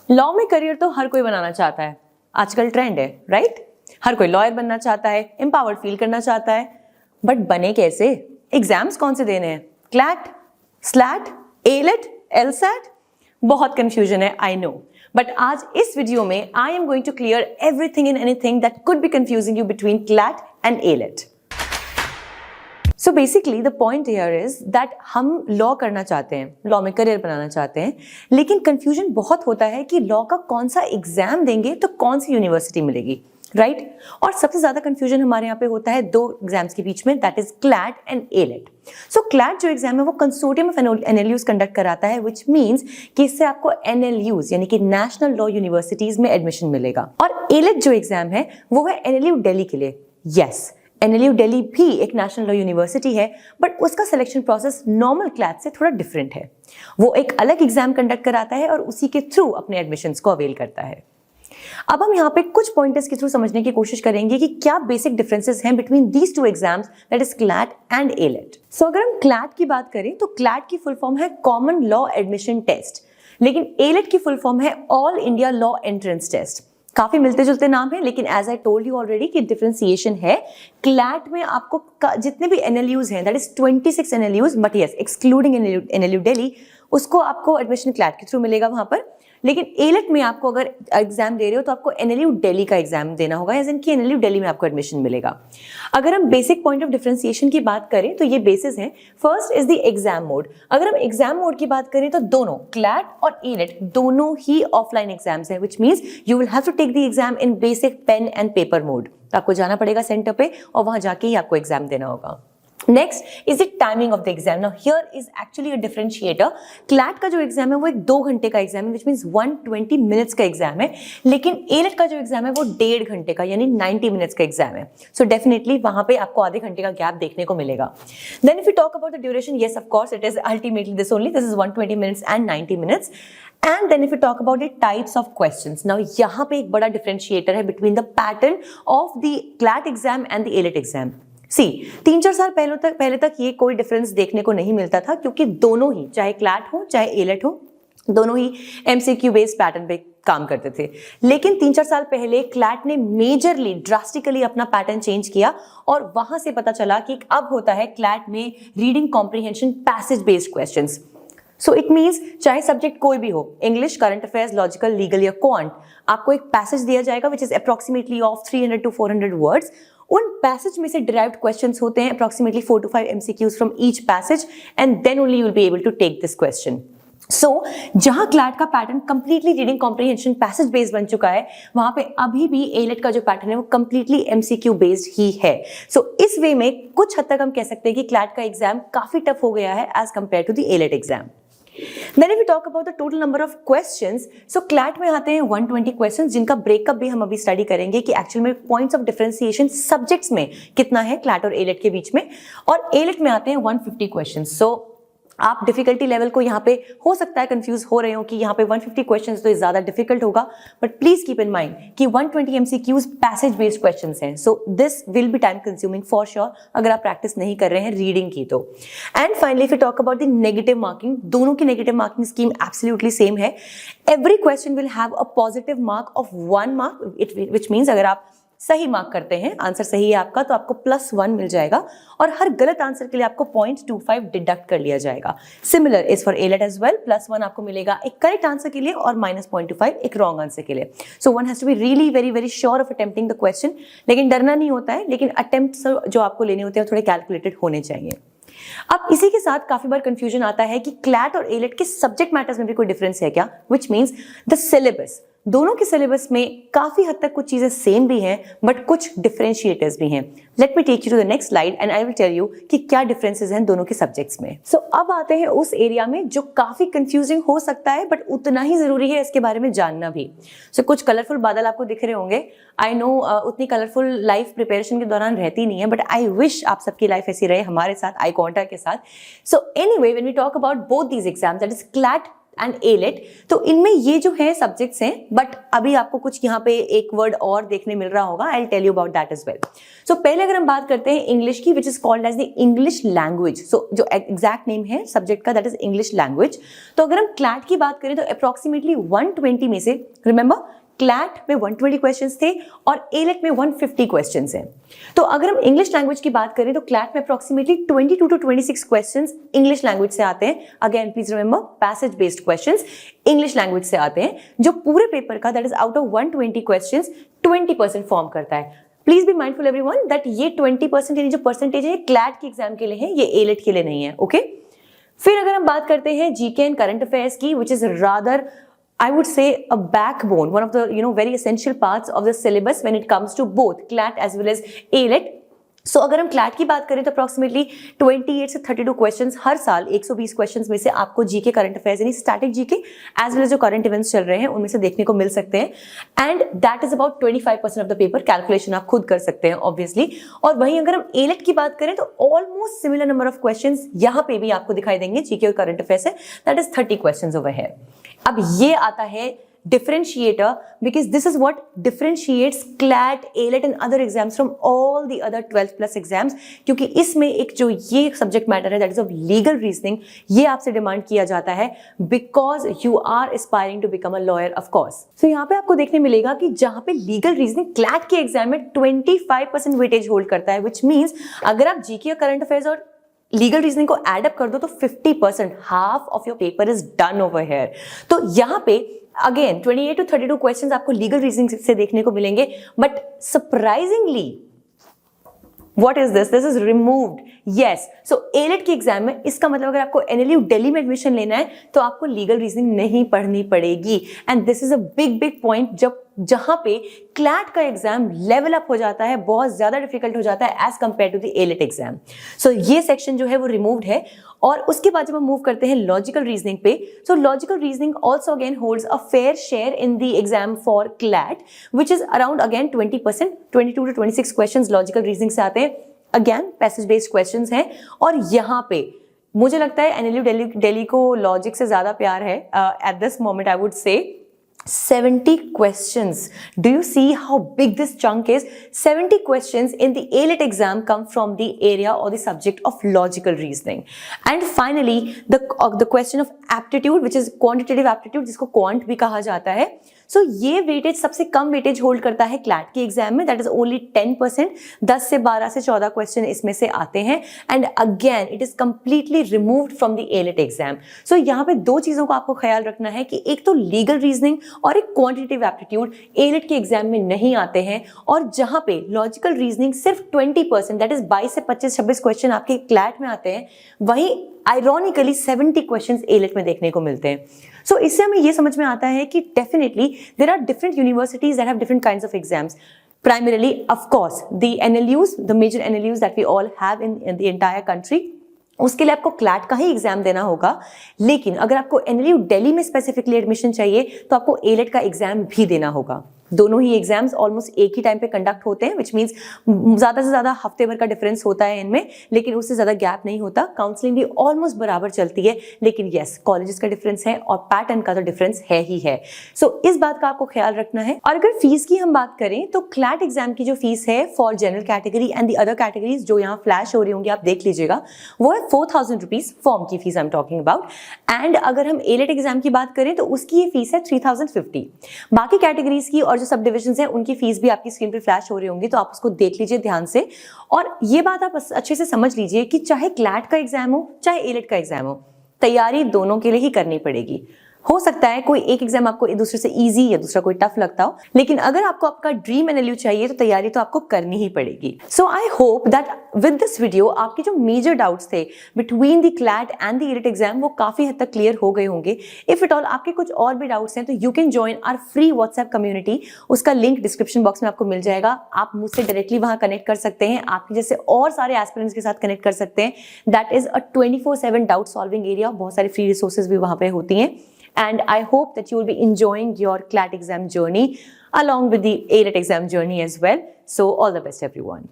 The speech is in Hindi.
लॉ में करियर तो हर कोई बनाना चाहता है, आजकल ट्रेंड है, राइट? हर कोई लॉयर बनना चाहता है, एम्पावर्ड फील करना चाहता है, बट बने कैसे? एग्जाम्स कौन से देने हैं? CLAT, slate, AILET, एलसैट? बहुत कंफ्यूजन है, आई नो, बट आज इस वीडियो में I am going to clear everything and anything that could be confusing you between CLAT and AILET. So basically the point here is that हम लॉ करना चाहते हैं, लॉ में करियर बनाना चाहते हैं, लेकिन कंफ्यूजन बहुत होता है कि लॉ का कौन सा एग्जाम देंगे तो कौन सी यूनिवर्सिटी मिलेगी, राइट? और सबसे ज्यादा कंफ्यूजन हमारे यहाँ पे होता है दो एग्जाम्स के बीच में, that is CLAT and AILET. So CLAT जो एग्जाम है वो कंसोर्टियम ऑफ एनएलयूज कंडक्ट कराता है, विच मीन्स कि इससे आपको एनएलयूज यानी कि नेशनल लॉ यूनिवर्सिटीज में एडमिशन मिलेगा. और एलेट जो एग्जाम है वो है एनएलयू दिल्ली के लिए. यस, एनएलयू दिल्ली भी एक नेशनल लॉ यूनिवर्सिटी है, बट उसका सिलेक्शन प्रोसेस नॉर्मल क्लैट से थोड़ा डिफरेंट है. वो एक अलग एग्जाम कंडक्ट कराता है और उसी के थ्रू अपने एडमिशंस को अवेल करता है. अब हम यहाँ पे कुछ पॉइंटर्स के थ्रू समझने की कोशिश करेंगे कि क्या बेसिक डिफरेंसेस हैं between these two exams, that is CLAT and AILET. So अगर हम क्लैट की बात करें तो क्लैट की फुल फॉर्म है कॉमन लॉ एडमिशन टेस्ट, लेकिन एलेट की फुल फॉर्म है all India law entrance test. काफी मिलते जुलते नाम है, लेकिन as I told you already कि डिफरेंशिएशन है. क्लैट में आपको जितने भी एनएलयूज हैं, that is 26 NLUs, but yes excluding NLU Delhi, उसको आपको एडमिशन क्लैट के थ्रू मिलेगा वहां पर. लेकिन एलेट में आपको अगर एग्जाम दे रहे हो तो आपको एनएलयू दिल्ली का एग्जाम देना होगा, यानी कि एनएलयू दिल्ली में आपको एडमिशन मिलेगा. अगर हम बेसिक पॉइंट ऑफ डिफरेंशिएशन की बात करें तो ये बेसिस हैं. First is the exam mode. अगर हम एग्जाम मोड की बात करें तो दोनों क्लैट और एलेट दोनों ही ऑफलाइन एग्जाम्स हैं, which means you will have to take the exam in basic pen and paper mode. तो आपको जाना पड़ेगा सेंटर पे और वहां जाके ही आपको एग्जाम देना होगा. Next is the timing of the exam. Now here is actually a differentiator. CLAT का जो एग्जाम है वो एक 2 घंटे का एग्जाम है, व्हिच मींस 120 मिनट्स का एग्जाम है, लेकिन एलेट का जो एग्जाम है वो 1.5 घंटे का यानी 90 मिनट्स का एग्जाम है. सो डेफिनेटली वहां पे आपको आधे घंटे का गैप देखने को मिलेगा. Then if you talk about the duration, yes of course it is ultimately this only, this is 120 minutes and 90 minutes. And then if you talk about the types of questions, now यहाँ पे एक बड़ा differentiator है between the pattern of the CLAT exam and the ALET exam. सी 3-4 साल पहले तक ये कोई डिफरेंस देखने को नहीं मिलता था, क्योंकि दोनों ही, चाहे क्लैट हो चाहे एलेट हो, दोनों ही एमसीक्यू बेस्ड पैटर्न पे काम करते थे. लेकिन 3-4 साल पहले क्लैट ने मेजरली ड्रास्टिकली अपना पैटर्न चेंज किया और वहां से पता चला कि अब होता है क्लैट में reading comprehension passage based questions. So it means चाहे सब्जेक्ट कोई भी हो, English, current affairs, logical, legal या क्वांट, आपको एक पैसेज दिया जाएगा which is approximately of 300 to 400 words. उन पैसेज में से डिराइव्ड क्वेश्चंस होते हैं, approximately 4 to 5 MCQs from each passage, and then only you will be able to take this question. So जहां क्लैट का pattern completely reading comprehension passage based बन चुका है, वहां पे अभी भी एलेट का जो पैटर्न है वो कंप्लीटली MCQ बेस्ड ही है. सो इस वे में कुछ हद तक हम कह सकते हैं कि क्लैट का एग्जाम काफी टफ हो गया है as compare to the AILET exam. Then if we talk about the total number of questions, so CLAT में आते हैं 120 questions, जिनका ब्रेकअप भी हम अभी स्टडी करेंगे कि एक्चुअल में पॉइंट्स ऑफ डिफरेंशिएशन सब्जेक्ट्स में कितना है CLAT और एलेट के बीच में. और एलेट में आते हैं 150 questions. So आप डिफिकल्टी लेवल को यहाँ पे हो सकता है कंफ्यूज हो रहे हो कि यहाँ पे 150 क्वेश्चंस तो ज्यादा डिफिकल्ट होगा, but please keep in mind कि 120 MCQs पैसेज बेस्ड क्वेश्चंस हैं. So this will be time consuming for sure अगर आप प्रैक्टिस नहीं कर रहे हैं रीडिंग की तो. And finally if you talk about the negative marking, दोनों की negative marking scheme absolutely same है. Every question will have a positive mark of 1 mark, which means अगर आप सही मार्क करते हैं, आंसर सही है आपका, तो आपको +1 मिल जाएगा, और हर गलत आंसर के लिए आपको 0.25 डिडक्ट कर लिया जाएगा. Similar is for AILET as well, +1 आपको मिलेगा एक करेक्ट आंसर के लिए और -0.25 एक रॉन्ग आंसर के लिए. So one has to be really very very sure of attempting the question. लेकिन डरना नहीं होता है, लेकिन अटेम्प्ट्स जो आपको लेने होते हैं थोड़े कैलकुलेटेड होने चाहिए. अब इसी के साथ काफी बार कंफ्यूजन आता है कि क्लैट और एलेट के सब्जेक्ट मैटर्स में भी कोई डिफरेंस है क्या, व्हिच मींस द सिलेबस. दोनों के सिलेबस में काफी हद तक कुछ चीजें सेम भी हैं, बट कुछ डिफरेंशिएटर्स भी हैं. Let me take you to the next slide and I will tell you कि क्या डिफरेंसेस हैं दोनों के सब्जेक्ट्स में. सो अब आते हैं उस एरिया में जो काफी कंफ्यूजिंग हो सकता है, बट उतना ही जरूरी है इसके बारे में जानना भी. सो कुछ कलरफुल बादल आपको दिख रहे होंगे. आई नो उतनी कलरफुल लाइफ प्रिपरेशन के दौरान रहती नहीं है, बट आई विश आप सबकी लाइफ ऐसी रहे हमारे साथ, आई कांटेक्ट के साथ. So anyway when we talk about both these exams, that is CLAT and AILET, तो इनमें ये जो है सब्जेक्ट्स हैं, बट अभी आपको कुछ यहाँ पे एक वर्ड और देखने मिल रहा होगा, I will tell you about that as well. So पहले अगर हम बात करते हैं इंग्लिश की, which is called as the English language, so जो एग्जैक्ट नेम है सब्जेक्ट का दैट इज इंग्लिश लैंग्वेज। तो अगर हम क्लैट की बात करें तो अप्रोक्सीमेटली 120 में से, रिमेंबर क्लैट में 120 क्वेश्चंस थे और एलेट में 150 क्वेश्चंस हैं। तो अगर हम इंग्लिश लैंग्वेज की बात करें तो क्लैट में approximately 22 to 26 questions English language से आते हैं। Again please remember passage based questions English language से आते हैं, जो पूरे पेपर का that is out of 120 questions 20% form करता है। Please be mindful everyone that ये 20% यानी जो परसेंटेज है क्लैट के एग्जाम के लिए है, ये एलेट के लिए नहीं है। ओके फिर अगर हम बात करते हैं जीके एंड करंट अफेयर्स की, which is rather I would say a backbone, one of the very essential parts of the syllabus when it comes to both CLAT as well as ALET. So अगर हम CLAT की बात करें तो अप्रोक्सीमेटली 28 से 32 क्वेश्चंस हर साल 120 क्वेश्चंस में से आपको जीके करंट अफेयर्स यानी static GK as well as जो करंट इवेंट्स चल रहे हैं उनमें से देखने को मिल सकते हैं, and that is about 25% of the paper. Calculation आप खुद कर सकते हैं ऑब्वियसली। और वहीं अगर हम एलेट की बात करें तो almost similar number of questions यहाँ पे भी आपको दिखाई देंगे, जीके और करंट अफेयर्स है, that is 30 questions over here. अब ये आता है differentiator, because this is what differentiates CLAT, ALET and other exams from all the other 12 plus exams, क्योंकि इसमें एक जो ये सब्जेक्ट मैटर है that is of legal reasoning, ये आपसे डिमांड किया जाता है because you are aspiring to become a lawyer of course. So यहाँ पे आपको देखने मिलेगा कि जहां पे लीगल रीजनिंग CLAT के एग्जाम में 25% वेटेज होल्ड करता है, विच मीन्स अगर आप जीके और करंट अफेयर्स और लीगल रीजनिंग को एड अप कर दो तो 50%, half of your paper is done over here. तो यहाँ पे अगेन 28 to 32 क्वेश्चंस आपको लीगल रीजनिंग से देखने को मिलेंगे, but surprisingly What is this? This is removed. Yes. So ALET के एग्जाम में इसका मतलब अगर आपको NLU दिल्ली में एडमिशन लेना है तो आपको लीगल रीजनिंग नहीं पढ़नी पड़ेगी, and this is a big point जहां पे क्लैट का एग्जाम लेवल अप हो जाता है, बहुत ज्यादा डिफिकल्ट हो जाता है as compare to the AILET exam. So ये सेक्शन जो है वो रिमूव्ड है। और उसके बाद जब हम मूव करते हैं लॉजिकल रीजनिंग पे, सो logical reasoning also again holds a fair share in the exam for CLAT, which is around again 20%, 22 to 26 questions logical reasoning से आते हैं। अगेन पैसेज बेस्ड क्वेश्चंस हैं, और यहाँ पे मुझे लगता है एनएलयू दिल्ली को लॉजिक से ज्यादा प्यार है at this moment. I would say 70 questions. Do you see how big this chunk is? 70 questions in the ALET exam come from the area or the subject of logical reasoning. And finally, the question of aptitude, which is quantitative aptitude, जिसको quant भी कहा जाता है। So ये वेटेज सबसे कम वेटेज होल्ड करता है क्लैट के एग्जाम में, दैट इज ओनली 10%, 10 से 12 से 14 क्वेश्चन इसमें से आते हैं, and again it is completely removed from the AILET exam. So यहाँ पे दो चीजों को आपको ख्याल रखना है कि एक तो लीगल रीजनिंग और एक क्वांटिटेटिव एप्टीट्यूड एलेट के एग्जाम में नहीं आते हैं, और जहां पे लॉजिकल रीजनिंग सिर्फ 20%, दैट इज 22 से 25-26 क्वेश्चन आपके क्लैट में आते हैं, वहीं आयरॉनिकली 70 क्वेश्चंस एलेट में देखने को मिलते हैं। सो इससे हमें ये समझ में आता है कि definitely there are different universities that have different kinds of exams. Primarily, of course, the NLUs, the major NLUs that we all have in the entire country, उसके लिए आपको क्लैट का ही एग्जाम देना होगा। लेकिन अगर आपको एनएलयू दिल्ली में स्पेसिफिकली एडमिशन चाहिए तो आपको एलेट का एग्जाम भी देना होगा। दोनों ही एग्जाम्स ऑलमोस्ट एक ही टाइम पे कंडक्ट होते हैं, विच मीन्स ज्यादा से ज्यादा हफ्ते भर का डिफरेंस होता है इनमें, लेकिन उससे ज्यादा गैप नहीं होता। काउंसलिंग भी ऑलमोस्ट बराबर चलती है, लेकिन यस कॉलेजेस का डिफरेंस है और पैटर्न का तो डिफरेंस है ही है। सो इस बात का आपको ख्याल रखना है। और अगर फीस की हम बात करें तो क्लैट एग्जाम की जो फीस है for general category and the other categories जो यहाँ फ्लैश हो रही होंगी, आप देख लीजिएगा, वो है 4000 रुपीज फॉर्म की fees I am talking about. And अगर हम एलेट एग्जाम की बात करें तो उसकी ये फीस है 3050। बाकी कैटेगरीज की और जो सब डिविजन है उनकी फीस भी आपकी स्क्रीन पर फ्लैश हो रही होंगी, तो आप उसको देख लीजिए ध्यान से। और ये बात आप अच्छे से समझ लीजिए कि चाहे क्लैट का एग्जाम हो चाहे एलेट का एग्जाम हो, तैयारी दोनों के लिए ही करनी पड़ेगी। हो सकता है कोई एक एग्जाम आपको एक दूसरे से इजी या दूसरा कोई टफ लगता हो, लेकिन अगर आपको आपका ड्रीम एनएलयू चाहिए तो तैयारी तो आपको करनी ही पड़ेगी। So I hope that with this video आपके जो मेजर डाउट्स थे between the CLAT and the AILET exam वो काफी हद तक क्लियर हो गए होंगे। इफ इट ऑल आपके कुछ और भी डाउट्स हैं तो you can join our free WhatsApp community, उसका लिंक डिस्क्रिप्शन बॉक्स में आपको मिल जाएगा। आप मुझसे डायरेक्टली वहां कनेक्ट कर सकते हैं, आपके जैसे और सारे एस्पिरेंट्स के साथ कनेक्ट कर सकते हैं। That is a 24/7 doubt solving area, बहुत सारी फ्री रिसोर्सेज भी वहां पे होती हैं। And I hope that you will be enjoying your CLAT exam journey along with the ALET exam journey as well. So all the best everyone.